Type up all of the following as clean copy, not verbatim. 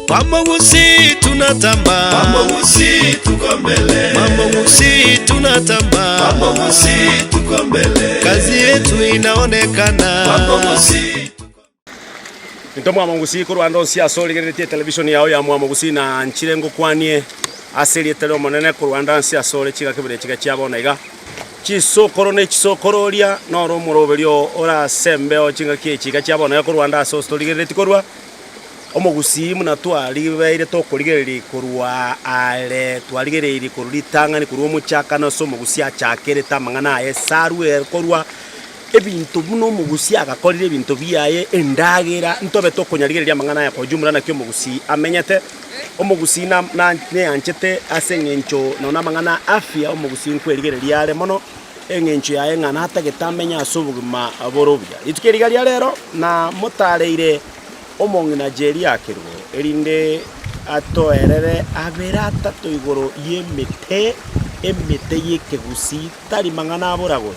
Mama Gusii tunatamba, Mama Gusii tuko mbele, Mama Gusii tunatamba, Mama Gusii tuko mbele, kazi yetu inaonekana. Mama Gusii Ntomo Mama Gusii ko Rwanda cia solidarity television yao ya Mama Gusii na nchirengo kwanie asili telo monene ko Rwanda cia sole chiga kibere chiga chiabona iga chisokoro ne chisokororia no ro muroberio ora sembeo chiga chiga chiabona ko Rwanda so solidarity korwa Omo Gusii muna twaribeire tokorigereri korwa ale twarigereri koruritanga ni kurwo muchaka no so Omo Gusii achakere tamangana aye sarwe korwa ebintu buno Omo Gusii agakorire ebintu biaye endagera ntobe tokonyarigereria mangana ya kojumura na kyo Omo Gusii amenyete Omo Gusii na ne anchete asengencho na mangana afya Omo Gusii nkwerigereria ale mono engencho yaye ngana atagetamenya asubuguma aborobia itukerigaria rero na motareire Omongi na jeri akirwo erinde atoerere abera tatu igoro yemete emete yeke Gusii tari mangana aborago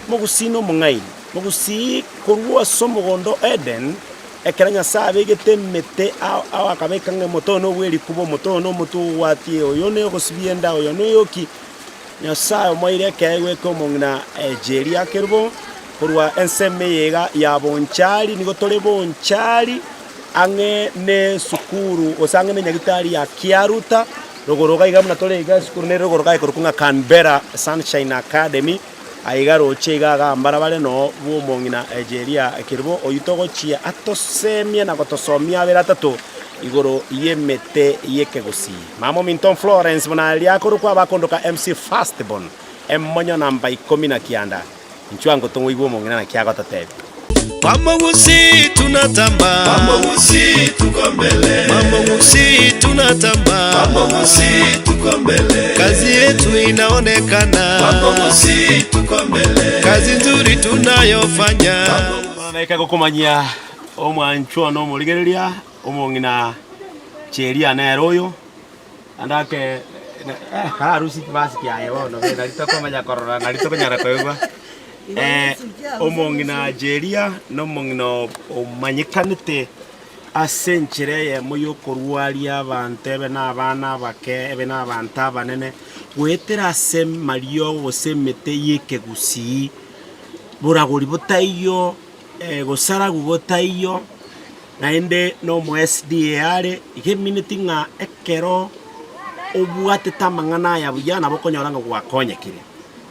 Omo Gusii no mungaini Omo Gusii kurwa somogondo Eden ekeranya sabe getemete awakabekanga moto no weri kubo moto no mutu watie oyo ne ogosibienda oyo no yoki nyasaye moire kewe ko Omongi na jeri akirwo kurwa enseme yega ya bonchari nigo tole bonchari ange ne sukuru osange ne nyagitari ya Kiaruta rogoroga igamna tole iga sukuru ne rogoroga ikorukunga Canberra Sunshine Academy aigaro chega gambara bale no bo Omongi na Nigeria kirbo oyitogo chia atosemia na gotosomia bera tatu igoro yemete yeke Gusii Mamo Minton Florence bonali akorukwa bakondoka MC Fastborn emmonyo namba 19 nchwango tongo ibo Omongi na kiago tatebi Mama Gusii tunatamba, Mama Gusii tuko mbele, Mama Gusii tunatamba, Mama Gusii tuko mbele, kazi yetu inaonekana. Mama Gusii tuko mbele, kazi nzuri tunayofanya. Naika gokomanyia omwanchwa no murigereria Omongi na cheria na royo andake harusi basi kiaye wono na litokomanya korora na litokonyara kwegwa Omongi na Nigeria no Omongi no omanyikanite asenchire ye moyo korwaria abantu ebe na abana bake ebe na abantu abanene gwetera sem mario gosemete yeke Gusii buragori botaiyo gosara gugotaiyo naende no mo SDAR ige minute nga ekero obwate tamangana ya bujana bokonyoranga gwakonyekire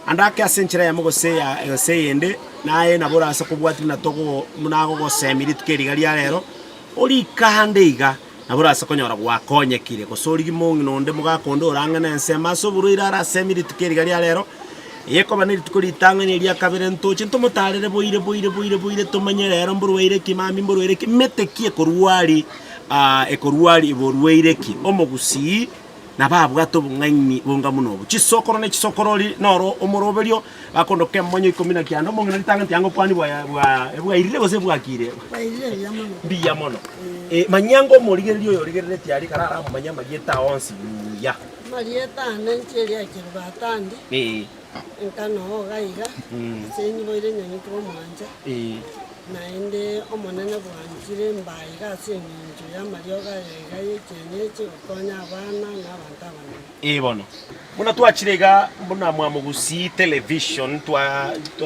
andake asenchira ya mugose ya seyende naye nabura asa kubwati na togo munago gosemiri tukerigaria rero ori kahandeiga nabura asa konyora gwakonyekire gosori gimongi nonde mugakondo orangana ensema so buruira ara semiri tukerigaria rero yeko baniri tukuritanga ni ria kabere ntoche ntomotarere boire tomanye rero mburuire kimami mburuire kimetekie korwari ekorwari iborweire ki Omo Gusii na babwato bungaini bonga munobo chisokoro ne chisokorori noro omoroberio bakondoke mmonyo 19 Omongi na litanga ntiango kwani bwa irire gose bwakire biya mono manyango morigerio yo rigerere tiari karara manya magieta onsi ya marieta nencheri akirbatandi nkano gaiga senyi boire nyanyi ko mwanja naende omonene bwanjire mbaiga senyi ya marioga gaiga yekenyeche okonya abana n'abantu abanene bono muna twachirega muna Mama Gusii television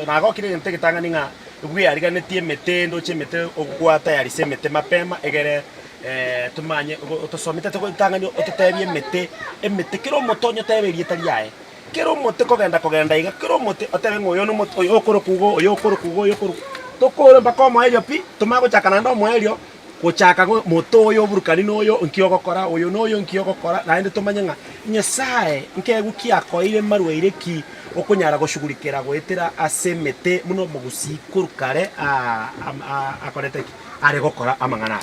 nago kire ntegitanga ninga ubwi ariganetie metendo chemete okwata yari semete mapema egere tumanye otosomita tegitanga ototebie emete kiro motonyo teberie tariae kiro mote kogenda iga kiro mote otebe ngoyo no moto oyo okoro tokore bakoma elio pi tumago chakana ndo moelio kuchaka moto oyo burukani noyo nkiogokora oyo noyo nkiogokora naende tumanyenga nyasaye nkegukia koire marweire ki okunyara goshugurikira gwetera asemete muno Omo Gusii kurukare akorete ari gokora amangana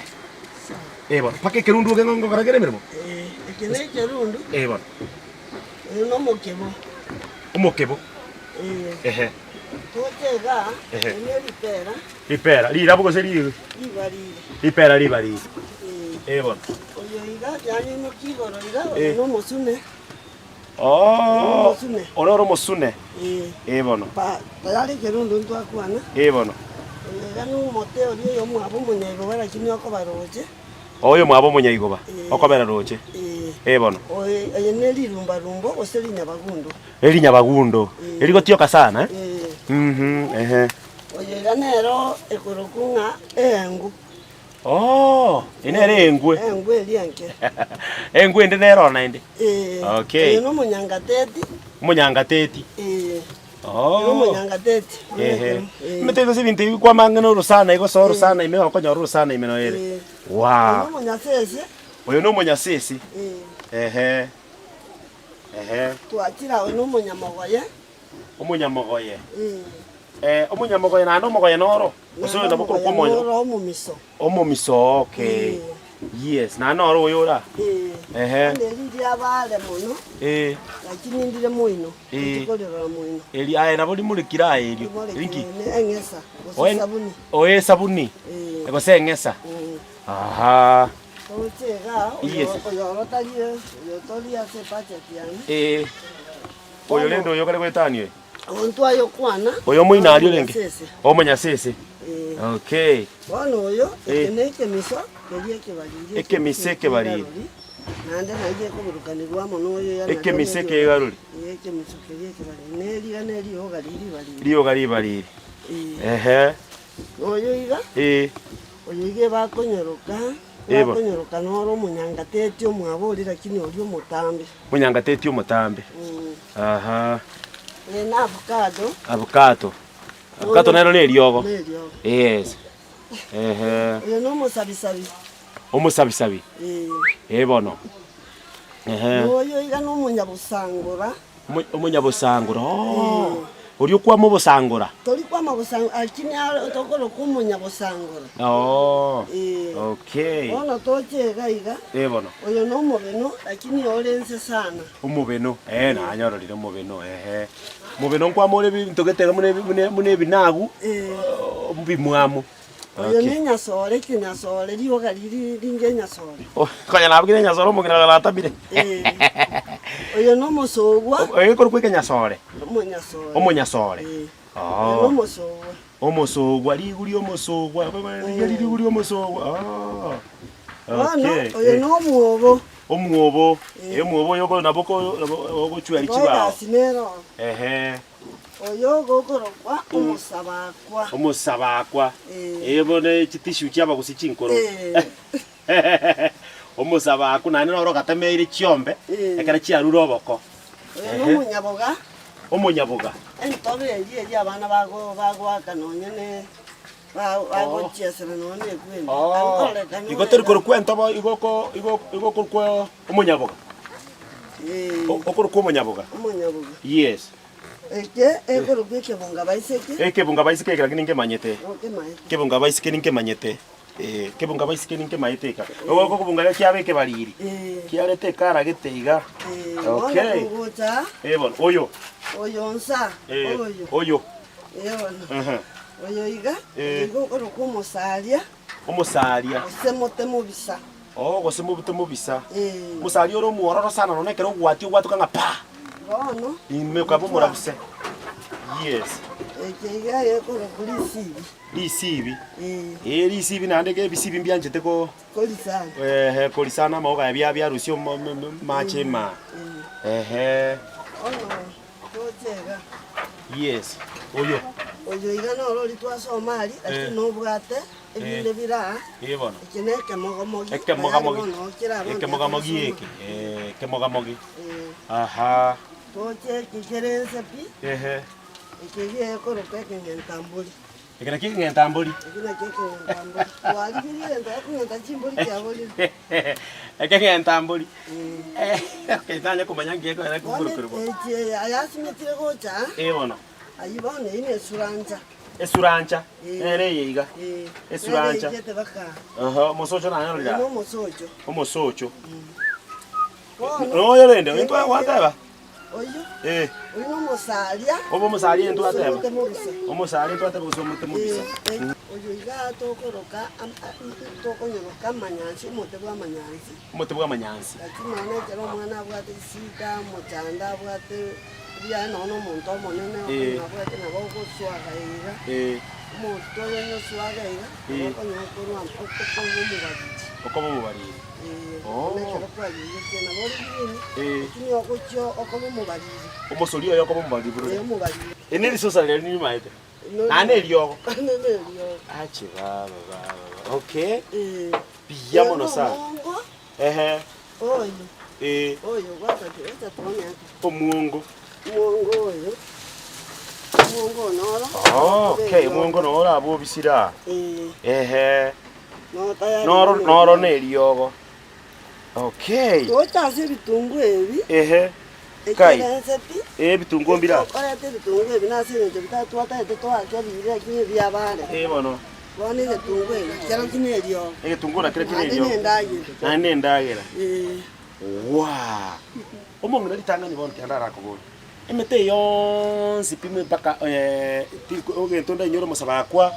bono pake kerundu gengongo karagere mirimo ekene kerundu bono no mokebo omokebo totega ripera lira bugo seri ripera libari bono oyo iga yani no kigoro iga no mosune Onoro mosune bono pa yari kerundu ntwakwana bono ganu mote ori yo mwabo munego bara kimyo ko baroje Oyo mwabo munyaigoba. Okobera roche. Bono. Oye neli rumba oseli nyabagundo. Eli nyabagundo. Eli gotioka sana Oye ganero ekorokunga engu. Oh, inere engwe. Engwe elianke. Engwe ndi nerona indi. Okay. No munyangateti. Munyangateti. Oh. No munyangateti. Metego sibinti kwa mangano rusana igo so rusana ime okonyo rusana ime no ere. Wow. No munyasese. Oyo no munyasese. Tuachira no munyamogoye. Omunyamogoye. Omunyamogoye na no mogoye noro. Oso na bokoro komonyo. Omumiso. Omumiso, okay. Yes, na noro oyora. Ndiri abale muno. Lakini ndire muino. Ndikolera muino. Eli aya na boli mulikira elio. Linki. Engesa. Sabuni. Oye sabuni. Ego se engesa. Aha. Ochega. Yes. Oyo rotalie. Oyo tolia se pacha tiani. Oyo lendo oyo kale kwetani. Ontu ayo kwana. Oyo muina alio lenge. O munyasese. Okay. Wano oyo ekeneke miso kerieke baliri. Ekemiseke baliri. Nande naje kuburukanirwa mono oyo yana. Ekemiseke egaruri. Ekemiso kerieke baliri. Neli ho galiri baliri. Rio gali baliri. Oyo iga. Oyo ige bakonyoroka. Bakonyoroka noro munyangateti omwabori lakini olio mutambe. Munyangateti omutambe. Aha. Na avocado. Avocado nero ne riogo. Yes. Oyo no musabisabi. Omusabisabi. Bono. Oyo iga no munyabusangura. Omunyabusangura. Ori kwa mu busangura. Tori kwa mabusangura akini tokoro kumunyabusangura. Okay. Ono toche gaiga. Bono. Oyo no mubeno lakini olense sana. Umubeno. Na nyororire mubeno. Mubeno kwa mole bintu getega mune binagu. Bimwamu. Oyo nenya sore kina sore rio galiri ringenya sore. Kanya nabwire nya sore mugira la tabire. Oyo no musogwa. Oyo kuri kwenya sore. Omunya sore. No musogwa. Omusogwa liguri omusogwa. Liguri omusogwa. Okay. Oyo no muobo. Omwobo. Omwobo yoko naboko ogochwari kibaho. Asimero. Oyo gokorokwa omusabakwa. Omusabakwa. Ebone chitishu cyaba gusichinkoro. Omusabakwa nane noro gatemeire chiombe ekara chiaruro oboko. Oyo no munyaboga. Omunyaboga. Entobe ye abana bago akanonyene. Bago chiesera none kwene. Igoteri korukwento bo igoko kwa omunyaboga. Okorukwa omunyaboga. Omunyaboga. Yes. Ekorukwa ekebunga baiseke. Ekebunga baiseke lakini ninge manyete. Kebunga baiseke ninge manyete. Kebunga baiseke ninge mayeteka. Ogo kubunga kyabeke baliri. Kyarete kara geteiga. Okay. Bon, oyo. Oyo nsa. Oyo. Oyo iga. Igo korukwa omusalia. Omusalia. Semote mubisa. Gosemubute mubisa. Musalia oro muororo sana no nekero gwati kanga pa. Bono. Imekabo murabuse. Yes. Ekiga yekoro kuri sibi. Lisibi. Lisibi nandeke bisibi mbyanjete ko. Kolisana. Kolisana maoga bya rusio machema. Ono. Totega. Yes. Oyo. Oyo iga no lori twa Somali ati no bwate ebinde bira. Bono. Ekineke mogomogi. Mogomogi eke. Kemogomogi. Aha. Toche kikerense pi. Ekigie koroka kengentambuli. Ekena kengentambuli. Ekina kengentambuli. Wali kiri enda kungenta chimbuli kyaboli. Ekengentambuli. Ketanya kumanya ngeko era kukurukurubo. Ayasimetire gocha. Bono. Ayibone ine suranja. Esurancha. Ere yiga. Esurancha. Aha, mosocho na nyo lya. No mosocho. Omosocho. No yolende, into wataba. Oyo. Oyo no mosalia. Obo mosalia into wataba. Omosalia into wataba kusomote mubisa. Oyo iga tokoroka tokonyoroka manyansi motebwa manyansi. Motebwa manyansi. Akimana kero mwana bwate sida mochanda bwate bya nono monto monene bwate na boko swaga iga. Moto yo swaga iga. Okonyokorwa okoko mubabiti. Okobo mubariri. Oh. Nekero kwayiyeke na bori bini. Eh. Kini ogocho okobo mubariri. Omosori oyo okobo mubariri bro. Mubariri. Eneri sosa lero ni maete. Nane eliogo. Nane eliogo. Achi baba. Okay. Ya mono sa. Ehe. Oyo. Oyo gwata tuone hapa. Omuongo. Muongo oyo. Muongo noro. Okay, muongo noro abo bisira. Ehe. No tayari. Noro ne eliogo. Okay. Tuotase bitungu ebi. Ehe. Kai. Bitungu mbira. Orete bitungu ebi nase nje bitatu ataete to akabire kinye byabare. Bono. Bone bitungu ebi. Kero kinye eliogo. Bitungu na kire kinye eliogo. Ane ndagira. Wow. Omongo na litanga ni bonke andara ko. Emete yonsi pime paka ogentonda nyoro musabakwa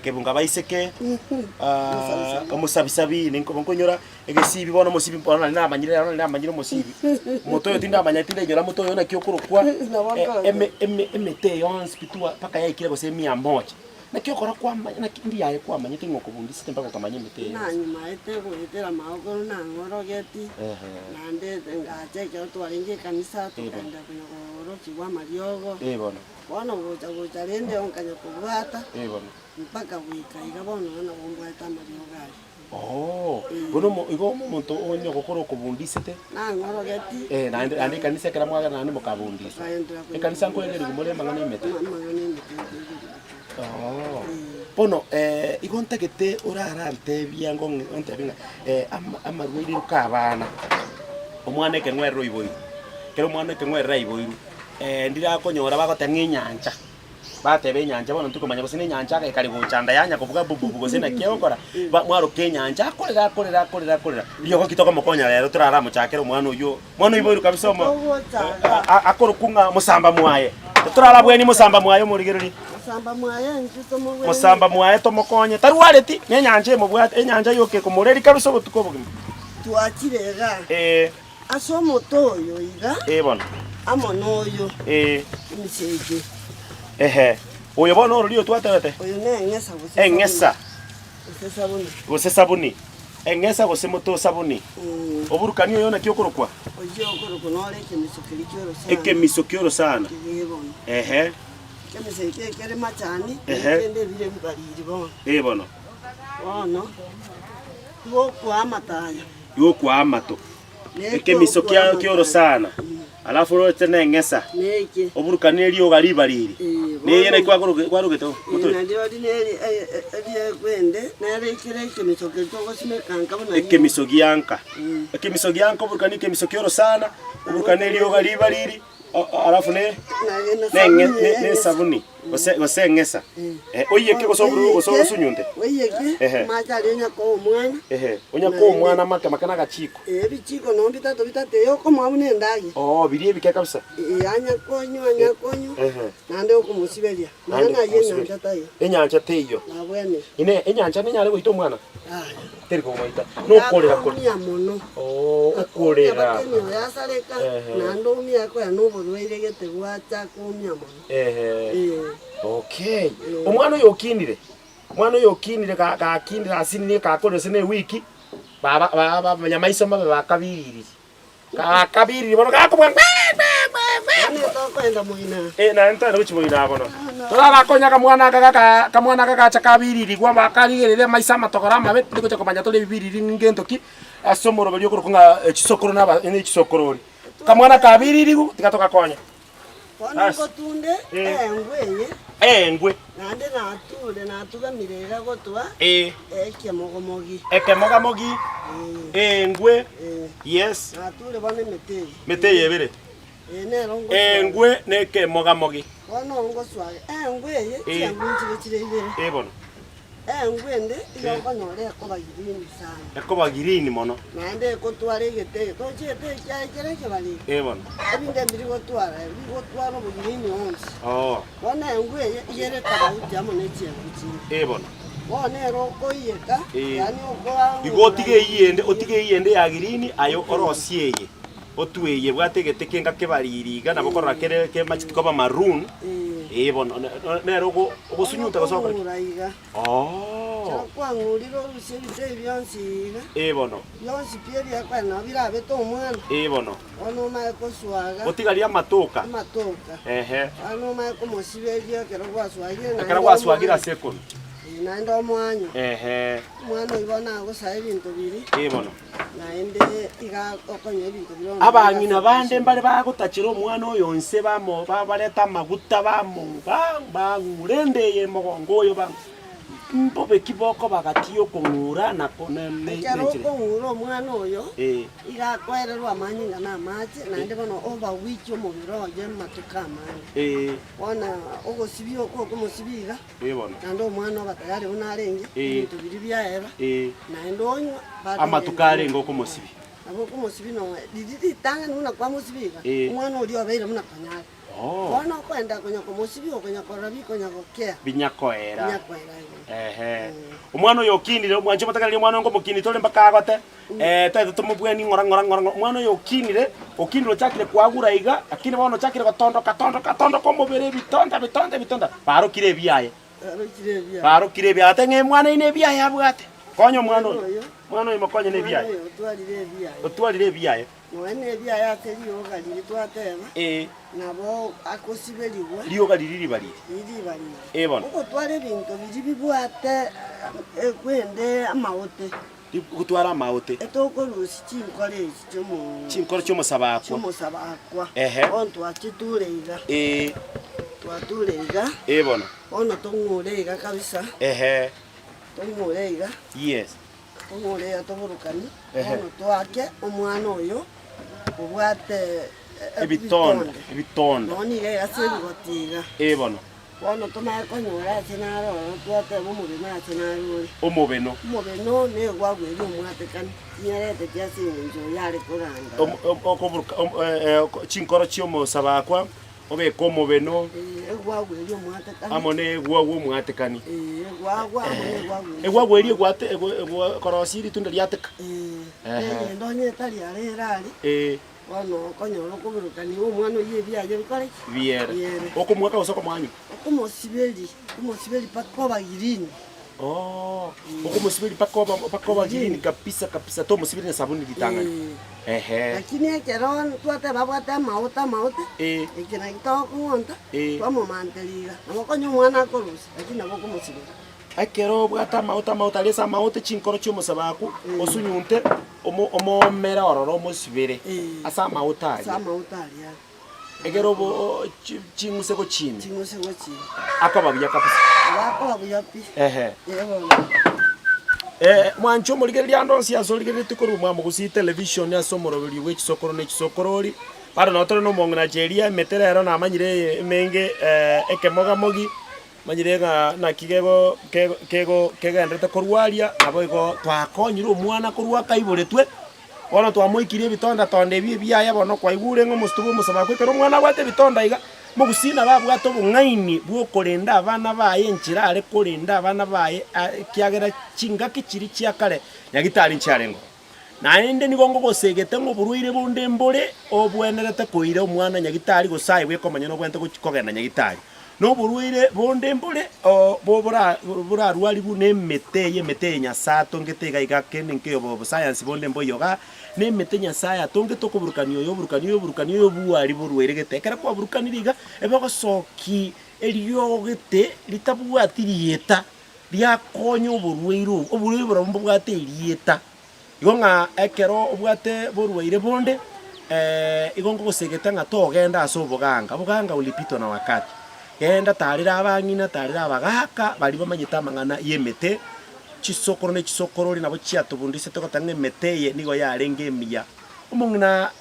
kebunga baiseke omusabisabi ninko bonkonyora egesibi bona musibi bona na amanyire musibi moto yo tinda amanya tinda nyora moto yo na kyokurukwa emete yonsi pitua paka yaikire gose 100 na kyokora kwa amanya na kindi yae kwa amanya tingoko bundi sitemba ko kamanya emete na nyuma ete kuitera maogoro na ngorogeti na ndete ngache kyo twaringe kanisa tukanda kunyoro kiwa mariogo bona bona gocha rende onkanya kubwata bona mpaka wika igabono na bombwata mariogo bono igo muntu onyo gokoro kubundisete na ngorogeti na ande kanisa kera mwaga na ndimo kabundisa kanisa nko yele ngomole mangane emete bono igontegete urarante biango onte binga amarwiri rukabana omwana ke ngwerro iboiru kero omwana ke ngwerra iboiru ndira konyora bagotanga inyanja batebe inyanja bono tukomanya gose inyanja kari guchanda yanya kuvuga bububu gose na kiokora mwaro ke nyanja akorera iyo gokitoka mokonya rero turara muchakero mwana uyu iboiru kabisa akorukunga musamba mwaye turara bweni musamba mwaye murigereri musamba mwaye tomokonye tarwareti nenyanje mubwate enyanja yoke kumureri kabisa butuko bugima twakirega aso motoyo iga bona amonoyo imiseje oyo bona orulio twatete oyo nengesa gose engesa gose sabuni engesa gose moto sabuni oburukani oyo na kyokorokwa oyo okoroko nore ekemiso kyoro sana kemiseke kere machani kende bire bibariri bona bona kwa mataya kwa amato ekemiso kyoro sana alafu rote nengesa oburukani elio galibariri neyene kwarugeto ndio dineri kwende nere kire kemiso kyoko simekanka bona ekemiso gyanka oburukani kemiso kyoro sana oburukani elio galibariri alafu ne sabuni gose ngesa oyeke goso sunyunte oyeke machari nyako omwana omwana makana gachiko bichiko no bitatu yoko mwabune ndagi birie bike kabisa anya konyo nande okumusiberia nana yenyanja tayo enyanja teyo nabwene enyanja nenyale goito mwana teriko moita no korera ya mono okorera yasaleka nando umia ko ya no borweire gete gwacha kumya mono okay omwana oyo okinire gakindira asinire kakore sene wiki baba nyamaiso mabe bakabiriri bono gakumwa na ntana guchi moina bono tora konya kamwana kagacha kabiriri gwa bakarigerere maisa matogora mabe tiko komanya tole bibiriri ngentoki asomoro belio kurukunga chisokoro naba ene chisokorori kamwana kabiriri tikatoka konya bona kotunde engwe nande natuga mirega gotwa ekemogomogi engwe yes natule bone meteye ebere engwe nekemogamogi bona ngoswage engwe cyangwinjire kireibere bona engwende yokonyore ekobagirini sana ekobagirini mono nande kotware igete tochete cyakere kebali bona ebinde mbiri gotwara obugirini onse bona engwe yere kabawujamo nekiyakuki bona bona rokoyeka yani okwa otige iyende ya girini ayo orosieye otweye bwategete kenga kebaririga nabo korora ke machitiko ba maroon bona nero ogosunyuta gosoka kwang'urire orusia ebite bionsi iga bono bionsi pia biakwena birabete omwana bono bono omae koswaga otigaria amatoka amatoka ehe bono omae komosiberia ekero gwaswagire ekera gwaswagira second naende omwanyo ehe omwana oyo bono agosaya ebinto biri bono naende iga okonya ebinto birono abang'ina bande mbare bagotachera omwana oyo nse bareta amaguta bang'urendeye mogongo oyo mbobeki boko bagatiyo kong'ura ekero okong'ura omwana oyo iga akwererwa amanyinga na amache naende bono obawiki omobere oye matuka amanya bona ogosibia okomosibiga bono naende omwana oba tayari buna arenge ebinto biri biaeba naende onywa amatuka arenge okomosibi abo okomosibi no riri ritang'ani buna kwamosibiga omwana oria obeire buna konyare bono okwenda konya komosibi okonya korora bikonya gokea binyakoera omwana oyo okinire mwancho matakarire omwana ngomokini tore mpaka agote taito tomobweni ng'ora omwana oyo okinire ochakire kwagura iga lakini bono ochakire gotondoka omobere ebitonda barokire ebiaye ate ng'e mwana ine ebiaye abwate konya omwana oyo mokonye n'ebiaye otwarire ebiaye noene ebiaye ate rioga riri twateba nabo akosiberigwa rioga riri ribarire bono ogotwara ebinto biri bibwate kwende amaote gutwara amaote etokorusi chinkore chiomosabakwa bono twachiture iga twature iga bono bono tong'ure iga kabisa tong'ure iga yes tong'ure iga toborokani bono twake omwana oyo obwate ebitonda bono iga egase ebigoti iga bono bono tomae konyora ase naroro twateba omobeno ase narore omobeno negwagweri omwatekani nyarete kiase engencho yare koranda chinkoro chiomosabakwa obeka omobeno egwagweri omwatekani amo negwagwa omwatekani egwagwa korosiri itunda riateka egendo nyetari arerari bono okonyora okoborokani omwana oyo ebiaye bikore biere okomwaka gose okomwanyu okomosiberi paka obagirini okomosiberi paka obagirini kabisa tomosiberi na sabuni ritang'ani lakini ekero twateba bwate amaote ekina gitogokong'onta twamomanteriga nabo okonya omwana akorusi lakini nabo okomosiberi ekero bwata amaote aresa amaote chinkoro chiomosabaku osunyunte omomera ororo omosibere ase amaote aria egero ching'use chini akoba buya kabisa mwancho omorigereria ando nsiase origererete korwa Mwamogusi television ase omoroberi bwa echisokoro na echisokorori bado notore na omong'ina cheria emete rero namanyire emenge ekemogamogi manyire naki kegenderete korwaria nabo igo twakonyire omwana korwa akaiboretwe bono twamoikirie ebitonda ebio ebiaye bono kwaigure ng'omosito bwa omosabakwa ekero omwana abwate ebitonda iga Mogusina babwate obong'aini bwokorenda abana baye enchera are korenda abana baye kiagera chingaki chiri chiakare nyagitari ncharengo naende nigo ngogosegete ng'oborwaire bonde mbore obwenerete koire omwana nyagitari gosai bwekomanya nobwente kogenda nyagitari noborwaire bonde mbore borarwari bu nemete yemete nyasato ngete iga kende nkeyo science bonde mboyoga nemete nyasaya tonge tokoburukani oyo buari borwaire getekera kwa burukani riga ebagosoki eriogete litabwati rieta riakonyo oborwaire borombo bwate rieta igonga ekero obwate borwaire bonde igongo gosegeta nga togenda ase oboganga ulipitwa na wakati genda tarira abang'ina tarira abagaka bari bamanyete amang'ana yemete chisokoro ne chisokorori nabo chiatobundise tokotanga emete ye nigo yarenge emiya omong'ina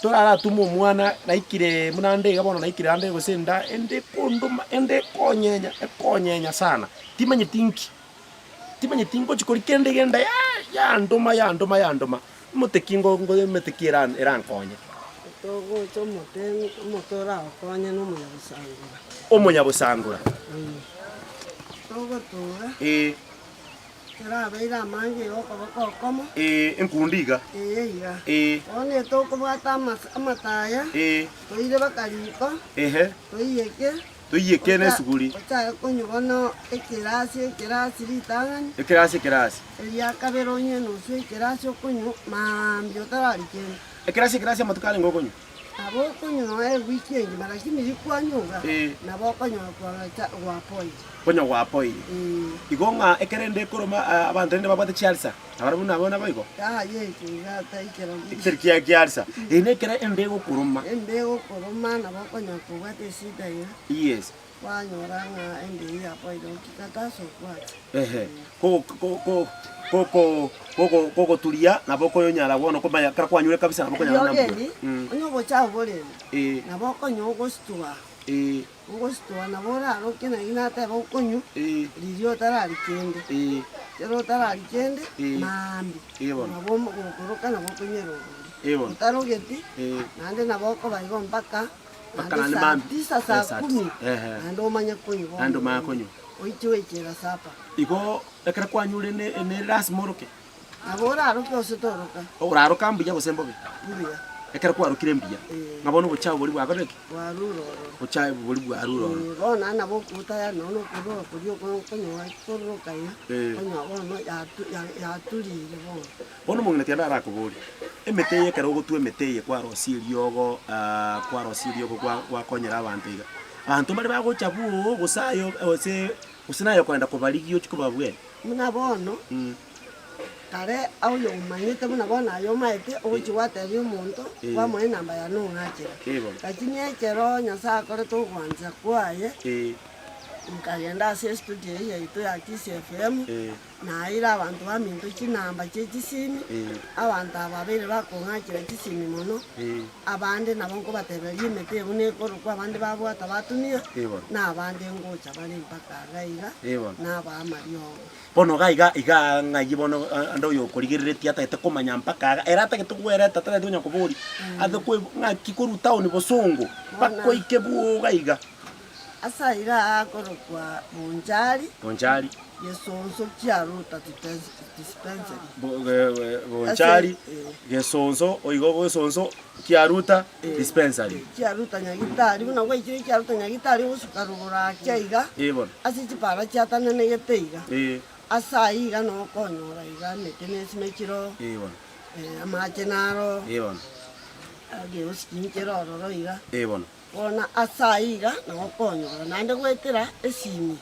torara tuma omwana naikire munande iga bono naikire ande gosenda ende kondoma ende konyenya sana timanyeti inko chikori kende genda yandoma motekingo meteki erankonye omunyabusangura terabeire amange okobokokoma enkundiga one tokobwata amataya toire bakariko toiyeke Tuiye kene suguri. Ocha konyobono ekirasi litangani. Ekirasi. Elia kaberonye nusu ekirasi okonyo mambi otararikene. Ekirasi amatukali ngokonyo. Abo konyo no weekend lakini likwanyuga. Nabo konyo kwa point. Konyo kwa point. Igonga ekerende kuruma abantu ndeba bate Chelsea. Abarabu nabona baiko. Yeke gata ikero. Ikirkia Chelsea. Ine kere endego kuruma. Endego kuruma nabo konyo kubate sida ya. Yes. Wanyoranga ende ya point okikataso kwati. Koko tulia nabo koyo nyala wono ko maya kara kwanyure kabisa nabo konyala nambu. Onyo bocha bole. Nabo konyo gostua. Gostua nabo raro kina inata bo konyo. Lirio tarari kende. Tero tarari kende mambi. Nabo mukoroka nabo konyero. Utaro geti. Nande nabo ko baigo mpaka. Bakana mambi. Tisa saa 10. Nando manya konyo. Nando manya konyo. Oichiwe chera sapa. Igo ekara kwanyure ne ras moroke. Agora aruke ositoroka. Uraruka mbuya gosemboge. Buya. Ekara kwarukire mbuya. Ngabona ubuchawo buri bwagareke. Waruro. Uchawo buri bwaruro. Bona nabo kutaya nono kuro kuriyo konyo koroka ya. Konyo bono ya turire bono. Bono mungene tianda arakuburi. Emeteye kara ogotwe emeteye kwa rosiriogo kwa konyera abantu iga. Abantu bari bagocha buo gusayo ose usinayo kwenda kubarigio chikubabwe. Muna bono. Kare au yo manyete muna bona ayo maete ochi watebi umuntu kwa mwe namba ya nungachira. Lakini ekero nyasa akore to kwanza kwaye. Nkagenda ase studio yaitu ya Kiss FM. Na ira abantu baminto kinamba kyekisimi. Abantu ababere bakongakira kisimi mono. Abande nabonko bateberie mete bune korukwa abande babwata batumia. Na abande ngocha bali mpaka gaiga. Na abamariyo. Bono gaiga iga ngayi bono ando yo korigirire ata komanya mpaka erata ketugwera tata dunya kuburi. Ade kwe ngakikuruta oni bosongo. Bakko ikebu gaiga. Asa ira akorokwa Bonjari. Yesonso kiaruta dispensary. Bonjari. Yesonso oigo bosonso kiaruta dispensary. Kiaruta nyagitari una gwe kiri kiaruta nyagitari usukarubura kyaiga. Asi chipara cyatana negeteiga. Asa iga no konyora iga netenesi mekiro. Amachenaro. Age usikinkero roro iga. Ona asaiga na okonyora nande gwetera esimi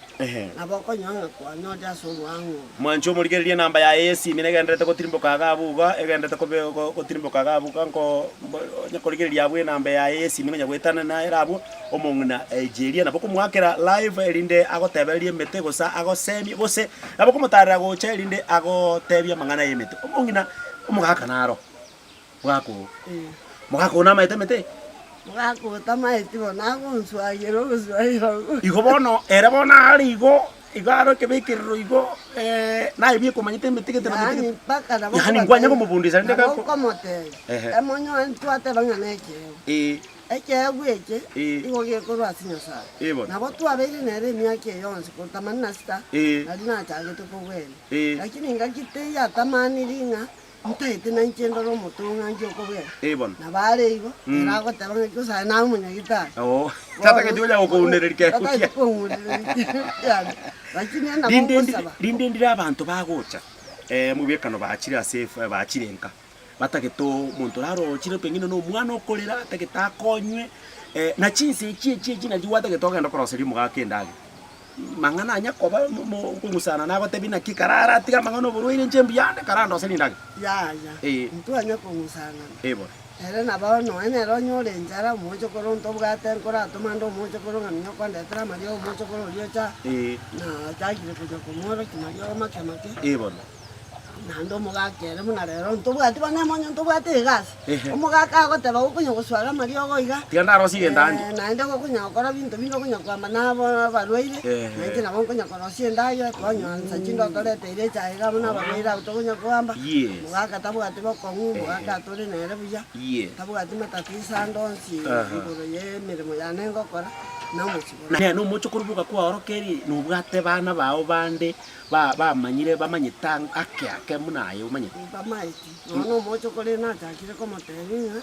nabo okonyora kwa nyoja so wangu mwancho murigererie namba ya esimi negendete gotirimboka gabuga egendete gotirimboka gabuga nko nyakorigereria abwe namba ya esimi ngonya gwetana na erabo omongna Nigeria nabo kumwakera live erinde agoteberie mete gosa agosemi gose nabo kumutarira gocha erinde agotebia mangana yemete omongina omugaka naro mugako na maite mete Mwako tamaiti bona gonsuagero guswairo. Igo bono era bona arigo igaro kebekero igo na ibie komanyite metikete na metikete. Paka na Yani ngwanya ko mubundisa ndeka ko. Komote. Emonyo entwate bang'aneke. Eke gweche igo gekoro asinya sa. Na botu abeli nere myake yonse ko tamanna sta. Na dina chagete ko gwele. Lakini ngakite ya tamani ringa. Mutaite na nchendo mutunga njoko bwe. Na bare igo era gotaba ko sa na munya gitari. Tata ke tuya okunererike kukia. Lakini na bosaba. Rinde ndira abantu bagocha. Mubekano baachira safe baachirenka. Batageto muntu raro chire pengine no mwana okorera tageta konywe. Na chinse chi na diwata getoga ndo koroseri mugakendage. Mangana nyakoba kungusana nabo tebina kikarara tiga mangano buruire njembi yande karando selindage ya mtu anya kungusana ere nabo no ene ro nyore njara mucho koro nto bwate nkora tomando mucho koro ngamyo kwande tra mario mucho koro liocha na tagire kujo komoro kimario makemake nando mugakere muna rero nto bwate bana monyo nto bwate gas omugaka goteba ukunyo guswara mario goiga tianda ro sigendanje naende gokunya gukora bintu bino kunya kwamba nabo barwaire nende nabo kunya kora siendayo konyo ansachindo torete ile chaiga muna barwaire utokunya kwamba mugaka tabwate bokongu mugaka tore nere buya tabwate matatisa ndonsi iburo ye mirimo yane ngokora na muchibo no mucho kurubuka kwa orokeri no bwate bana bao bande bamanyire bamanyitang ake munayo manye bamaiti no mucho kore na chakire como tevinga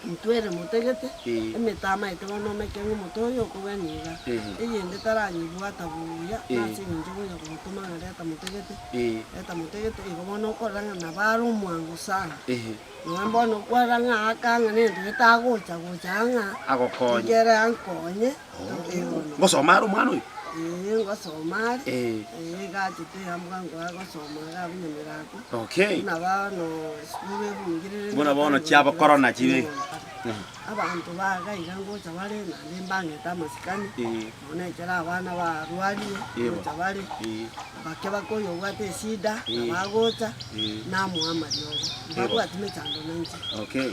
mtwere mutegete emetama etono mekengo mutoyo kuganiga eyende taranyibwata buya nasi ninjuya kumutuma ngaleta mutegete eta mutegete igobono koranga nabaro mwangu sana Mwambono kwaranga akanga nendo etagocha gochanga agokonye ngere ankonye ngosomara umwana uyu ngosomara gachite amwangu agosomara bunyemerako okay nabano skube bungirire bona bono chiaba corona chibe abantu bagaiga ngocha bale nalimbange tamasikani onekera abana barwariye ngocha bale bake bakoyo gwate sida bagocha namuamariogo bagwatime chando nanchi okay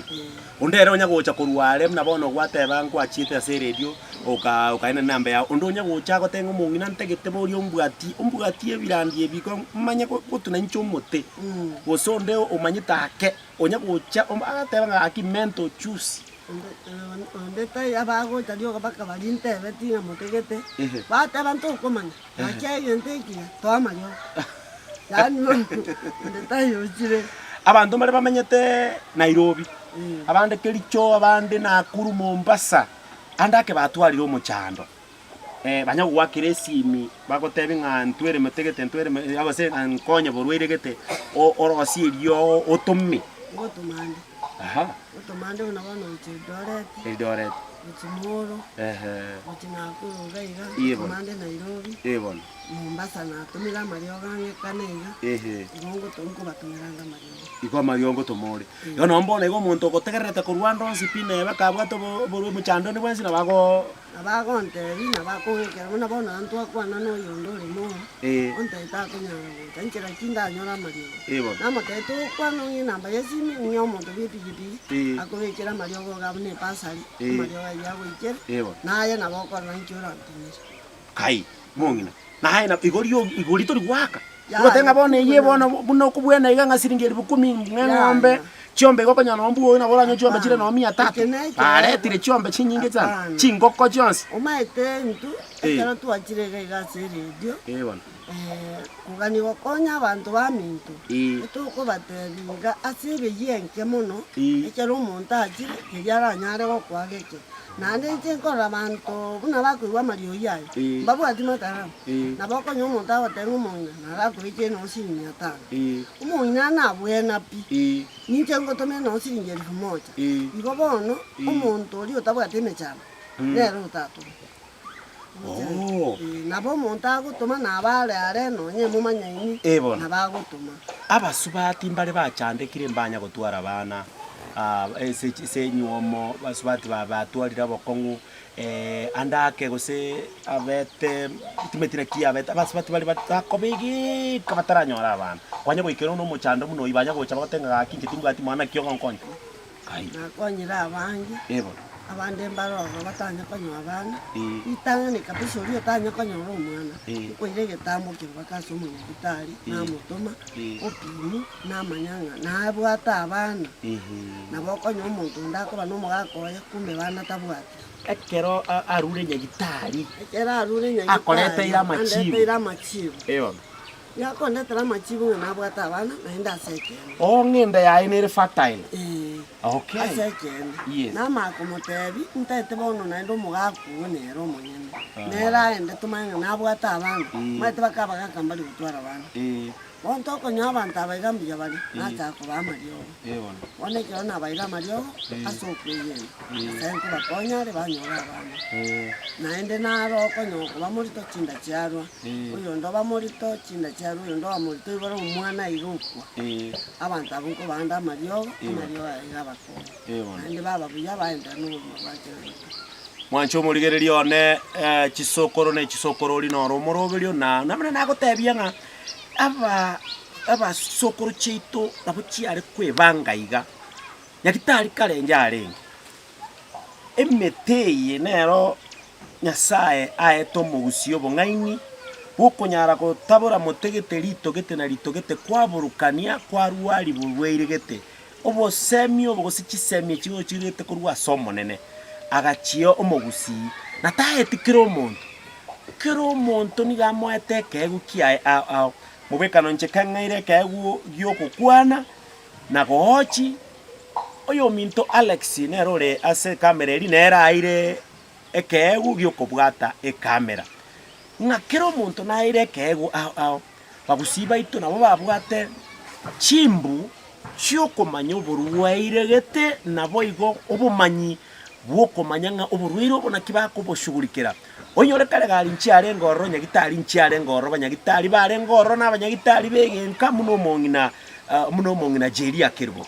ondere onya gocha kurware mna bono gwateba ngwachite ase radio ukaina namba ya ondonya gocha gotenga mungina ntegete bori ombugati ebirandi ebiko manya gutuna ncho mote gosonde omanyitake onya gocha agateba ngaki mental juice onde abago tadio kabaka balinte betinga mutegete bata bantu komanya akeye ntekia twamayo yani onde tayo chire abantu bari bamenyete Nairobi abande Kericho abande Nakuru Mombasa andake batwarire omuchando banyagwa kiresimi bagotebe nga ntwere mutegete ntwere abase nkonye borwirigete orosi elio otomme gotomande aha gotomande unabona Eldoret Uchimoro Uchinakuru gaiga gotomande Nairobi ebona Mombasa na tumira marioga ngekanega ngongo tonko batumiranga marioga iko mariongo tomore yo no mbona igo muntu gotegerete kurwanda sipine bakabwato borwe muchando ni bwensi nabago ntebi nabakongekera bona bona antu akwana no yondo limo onte itakunyara tanchira kinda nyora marioga namoteto kwano ni namba yesimi nyomo to bipigiti akobekera marioga gabune pasali marioga yago ikere naye naboko nanchura ntumira kai mongina na haina igori tori gwaka ugotenga bone ye bono buno kubwena iga ngasiringi 10,000 ng'ombe chiombe goko nyana mbugo ina bola nyochombe chire no 300 aretire chiombe chinyinge sana chingoko chonse umaite ntu ekero twachire gaiga radio bona kugani gokonya abantu bamintu etuko batebiga asibe yenke muno ekero umuntu achire kegyara nyare gokwageke nande nchenkora abantu buna bakwigwa mario yayo babwati matara nabakonya umuntu abatenga umuntu narakwije no sinya tano umuntu nabwena pi ninjengo tome no sinya 1,000 igo bono umuntu uri utabwate mechama rero utatu nabo umuntu agutuma nabale are no nye mumanyaini nabagutuma abasubati mbale bachandekire mbanya gutwara abana se nyuomo basubati batwarira bokongu andake gose abete timetira ki abete basubati bali batakobigi kabataranyora abana kwanya goikero no muchando muno ibanya gocha batenga kinje tingati mwana kyo nkonye kai nakonyira abangi abande mbaroro batanya konyo abana itanga ni kapisho rio tanya konyo umwana kwire getambo kibakaso mu bitari namutoma opimu namanyanga nabwata abana nabokonyo umuntu ndako bano mugakoye kumbe bana tabwati ekero arure nyagitari akolete ira machibu yakondetera machibu nabwata abana naenda sekene ngende yae ni fertile okay yes nama komotebi ntete bono naendo mugaku nero monyene nera ende tumanga nabwata abana mate bakaba kakambali gutwara abana bonto konya abantu abaigambya bali nacha ko bamario one kyo na baira mario asokeye senku bakonya re banyora abana naende naro konyo ko bamurito chinda cyarwa uyo ndo bamurito chinda cyarwa uyo ndo bamurito ibara umwana irukwa abantu abunko banda mario yabako naende baba buya baenda no bakere mwancho murigereria one chisokoro ne chisokoro lino romoroberio na namna nagotebia nga aba sokoro chito nabo chiare kwebanga iga nyagitari karenja arenge emeteye nero nyasaye aeto mugusio bongaini bukonyara ko tabora mutegete litogete na litogete kwaburukania kwa ruari burweirigete obo semio bogosichisemie chigo chirete kurwa somo nene agachio omugusi na taetikiro omuntu kero omuntu nigamwete kegu kia mubekano nche kangaire kegu gyokukwana na gochi oyo minto Alex nerore ase kamera eri nera aire ekegu gyokobwata ekamera ng'akera omonto naire ekegu ao bagusiba ito nabo babwate chimbu chiokomanya oborwaire gete nabo igo obomanyi bwokomanya ng'a oborwaire obo naki bakoboshugulikera onyore kare gari nchiare ngororo nyagitari nchiare ngororo banyagitari bare ngororo n'abanyagitari begenka muno mong'ina jeri akerbo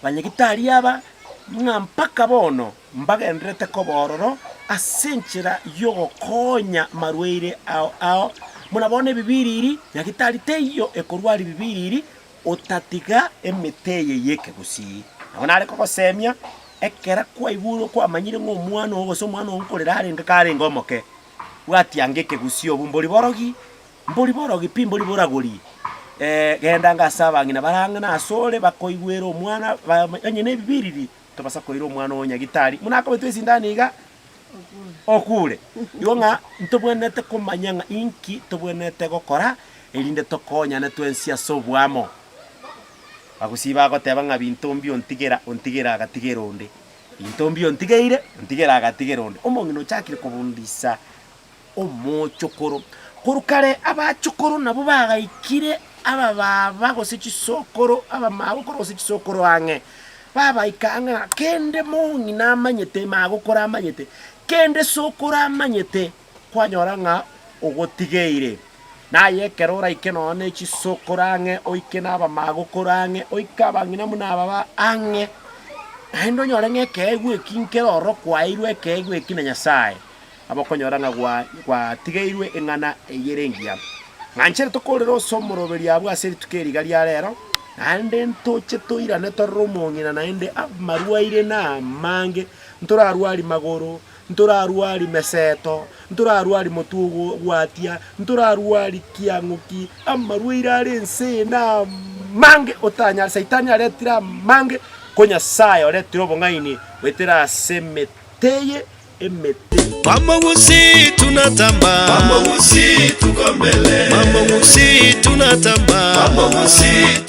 banyagitari aba ng'a mpaka bono mbagenderete kobororo asenchera yogokonya marwaire ao munabone bibiriri nyagitari teyo ekorwari bibiriri otatiga emeteye yekegusi nabona ariko gosemia ekera kwa iburo kwa manyire ng'omwana ogose omwana onkorera arenga karenga omoke bwatiange kegusi obu mbori borogi pi mbori boragori genda ngasaba ngina baranga na asore bakoigwera omwana anyene bibiriri tobasa koira omwana onyagitari munako betwesi ndani iga okure yonga ntobwenete komanyanga inki tobwenete gokora erinde tokonya ne twensia sobwamo bagusiba goteba ng'a bintombi ontigera agatigera onde bintombi ontigeire ontigera agatigera onde omong'ina ochakire kobundisa omochokoro korukare abachokoro nabo bagaikire aba baba gose chisokoro aba magokoro gose chisokoro ang'e babaikanga kende mong'ina amanyete magokora amanyete kende sokora amanyete kwanyora ng'a ogotigeire naye kerora ike none chisokora ang'e oike naba magokora ang'e oika bang'ina muna baba ang'e endo nyore ng'e kegwe kinkeroro kwairwe kegwe kina Nyasaye abokonyora ng'a gwatigeirwe eng'ana eyerengia ng'anchere tokorera osomoroberi abwo ase rituka ria rero naende ntoche toirane torora omong'ina naende amarwaire na mange ntorarwari magoro ntorarwari meseto ntorarwari motugo gwatia ntorarwari kiang'uki amarwaire are ense na mange otanya saitani aretira mange ko Nyasaye oretira obong'aini wetera ase meteye emete Mamogusi tunatamba, Mamogusi tuko mbele, Mamogusi tunatamba, Mamogusi